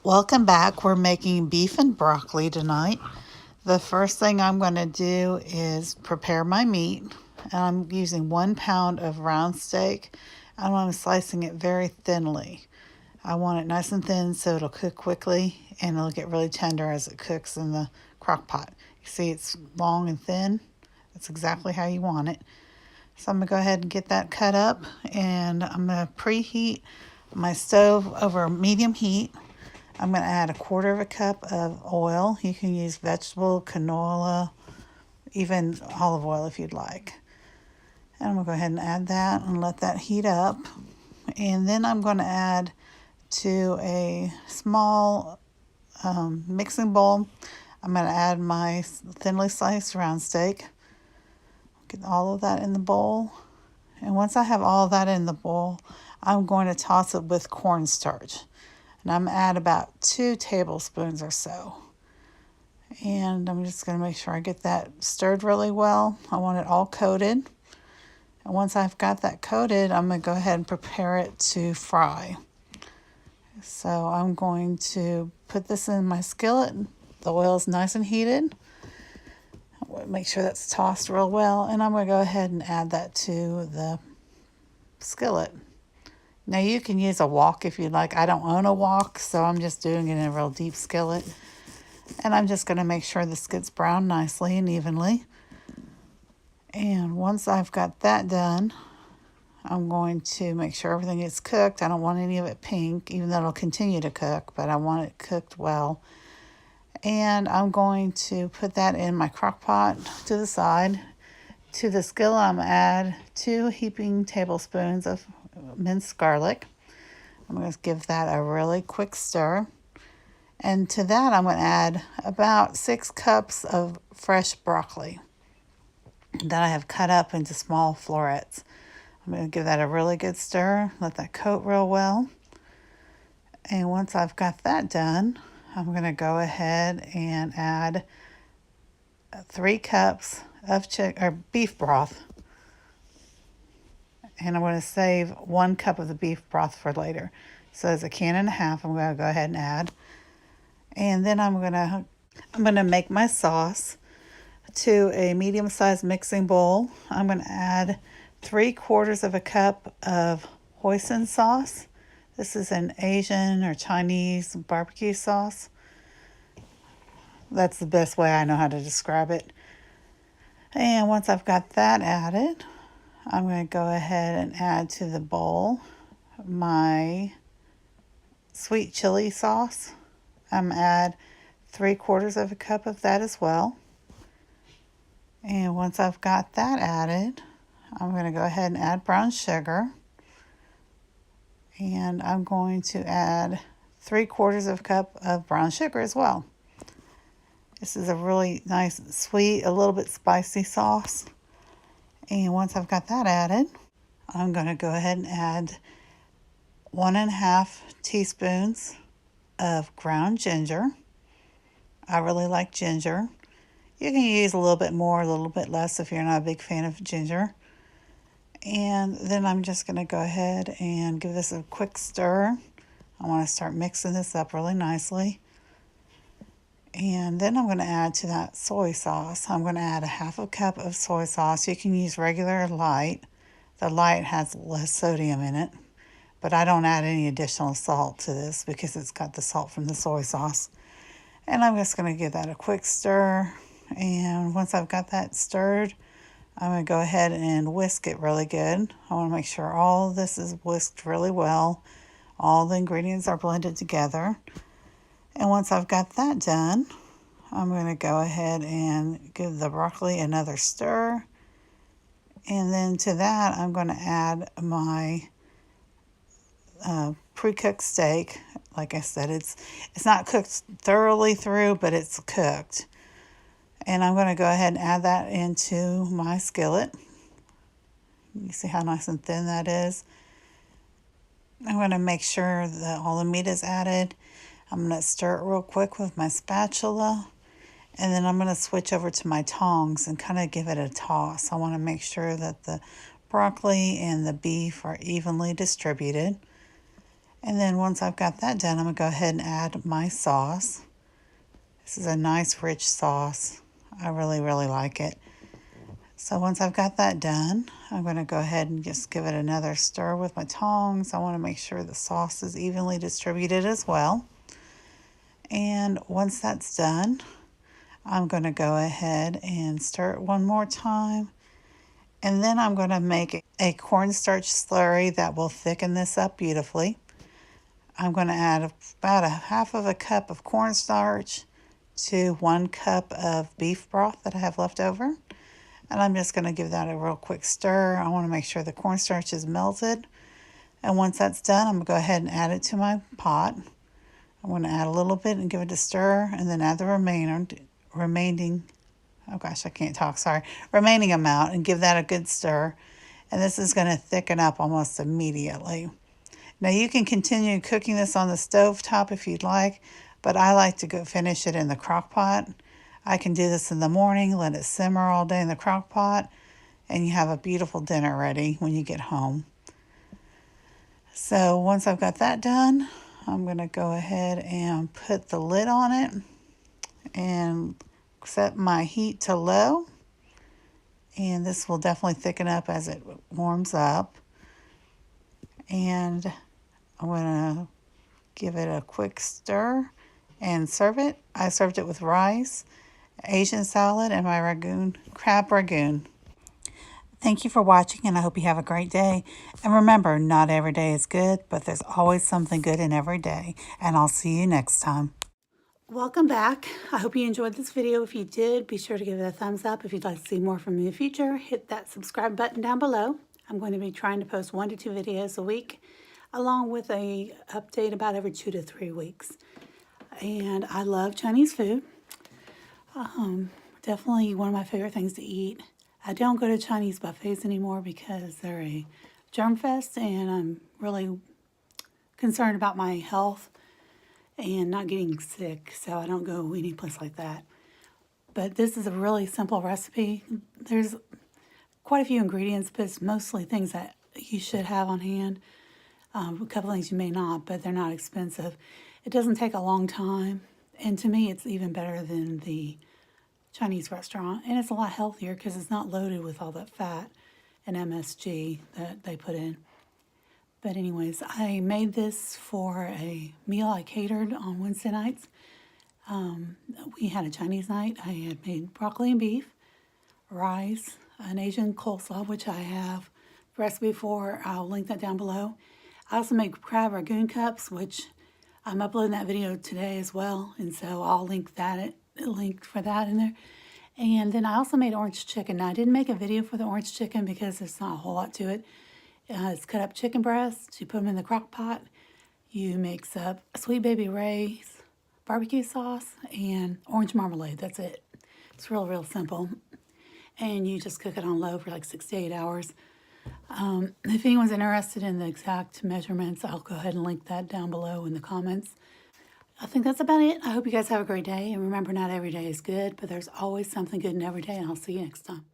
Welcome back. We're making beef and broccoli tonight. The first thing I'm going to do is prepare my meat. I'm using 1 pound of round steak and I'm slicing it very thinly. I want it nice and thin so it'll cook quickly and it'll get really tender as it cooks in the crock pot. You see it's long and thin. That's exactly how you want it. So I'm going to go ahead and get that cut up and I'm going to preheat my stove over medium heat. I'm going to add 1/4 cup of oil. You can use vegetable, canola, even olive oil if you'd like. And I'm going to go ahead and add that and let that heat up. And then I'm going to add to a small mixing bowl, I'm going to add my thinly sliced round steak. Get all of that in the bowl. And once I have all of that in the bowl, I'm going to toss it with cornstarch. And I'm going to add about 2 tablespoons or so. And I'm just going to make sure I get that stirred really well. I want it all coated. And once I've got that coated, I'm going to go ahead and prepare it to fry. So I'm going to put this in my skillet. The oil is nice and heated. Make sure that's tossed real well. And I'm going to go ahead and add that to the skillet. Now you can use a wok if you'd like. I don't own a wok, so I'm just doing it in a real deep skillet. And I'm just going to make sure this gets browned nicely and evenly. And once I've got that done, I'm going to make sure everything is cooked. I don't want any of it pink, even though it'll continue to cook, but I want it cooked well. And I'm going to put that in my crock pot to the side. To the skillet, I'm going to add 2 heaping tablespoons of minced garlic. I'm going to give that a really quick stir. And to that, I'm going to add about 6 cups of fresh broccoli that I have cut up into small florets. I'm going to give that a really good stir, let that coat real well. And once I've got that done, I'm going to go ahead and add 3 cups of beef broth. And I'm going to save 1 cup of the beef broth for later. So there's 1.5 cans I'm going to go ahead and add. And then I'm going to make my sauce. To a medium-sized mixing bowl, I'm going to add 3/4 cup of hoisin sauce. This is an Asian or Chinese barbecue sauce. That's the best way I know how to describe it. And once I've got that added, I'm going to go ahead and add to the bowl my sweet chili sauce. I'm going to add 3/4 cup of that as well. And once I've got that added, I'm going to go ahead and add brown sugar. And I'm going to add 3/4 cup of brown sugar as well. This is a really nice, sweet, a little bit spicy sauce. And once I've got that added, I'm going to go ahead and add 1.5 teaspoons of ground ginger. I really like ginger. You can use a little bit more, a little bit less if you're not a big fan of ginger. And then I'm just going to go ahead and give this a quick stir. I want to start mixing this up really nicely. And then I'm going to add to that soy sauce. I'm going to add 1/2 cup of soy sauce. You can use regular light. The light has less sodium in it. But I don't add any additional salt to this because it's got the salt from the soy sauce. And I'm just going to give that a quick stir. And once I've got that stirred, I'm going to go ahead and whisk it really good. I want to make sure all of this is whisked really well. All the ingredients are blended together. And once I've got that done, I'm going to go ahead and give the broccoli another stir. And then to that, I'm going to add my pre-cooked steak. Like I said, it's not cooked thoroughly through, but it's cooked. And I'm going to go ahead and add that into my skillet. You see how nice and thin that is. I'm going to make sure that all the meat is added. I'm going to stir it real quick with my spatula. And then I'm going to switch over to my tongs and kind of give it a toss. I want to make sure that the broccoli and the beef are evenly distributed. And then once I've got that done, I'm going to go ahead and add my sauce. This is a nice rich sauce. I really, really like it. So once I've got that done, I'm going to go ahead and just give it another stir with my tongs. I want to make sure the sauce is evenly distributed as well. And once that's done, I'm going to go ahead and stir it one more time. And then I'm going to make a cornstarch slurry that will thicken this up beautifully. I'm going to add about a half of a cup of cornstarch to 1 cup of beef broth that I have left over. And I'm just going to give that a real quick stir. I want to make sure the cornstarch is melted. And once that's done, I'm going to go ahead and add it to my pot. I'm going to add a little bit and give it a stir, and then add the remaining amount, and give that a good stir. And this is going to thicken up almost immediately. Now you can continue cooking this on the stove top if you'd like, but I like to go finish it in the crock pot. I can do this in the morning, let it simmer all day in the crock pot, and you have a beautiful dinner ready when you get home. So once I've got that done, I'm going to go ahead and put the lid on it and set my heat to low. And this will definitely thicken up as it warms up. And I'm going to give it a quick stir and serve it. I served it with rice, Asian salad, and my crab ragoon. Thank you for watching, and I hope you have a great day. And remember, not every day is good, but there's always something good in every day. And I'll see you next time. Welcome back. I hope you enjoyed this video. If you did, be sure to give it a thumbs up. If you'd like to see more from me in the future, hit that subscribe button down below. I'm going to be trying to post 1 to 2 videos a week, along with a update about every 2 to 3 weeks. And I love Chinese food. Definitely one of my favorite things to eat. I don't go to Chinese buffets anymore because they're a germ fest, and I'm really concerned about my health and not getting sick, so I don't go any place like that. But this is a really simple recipe. There's quite a few ingredients, but it's mostly things that you should have on hand. A couple things you may not, but they're not expensive. It doesn't take a long time, and to me it's even better than the Chinese restaurant, and it's a lot healthier because it's not loaded with all that fat and MSG that they put in. But anyways, I made this for a meal I catered on Wednesday nights. We had a Chinese night. I had made broccoli and beef, rice, an Asian coleslaw, which I have a recipe for. I'll link that down below. I also make crab ragoon cups, which I'm uploading that video today as well, and so I'll link for that in there. And then I also made orange chicken. Now, I didn't make a video for the orange chicken because there's not a whole lot to it. It's cut up chicken breasts. You put them in the crock pot. You mix up Sweet Baby Ray's barbecue sauce and orange marmalade. That's it. It's real, real simple. And you just cook it on low for like 6 to 8 hours. If anyone's interested in the exact measurements, I'll go ahead and link that down below in the comments. I think that's about it. I hope you guys have a great day. And remember, not every day is good, but there's always something good in every day. And I'll see you next time.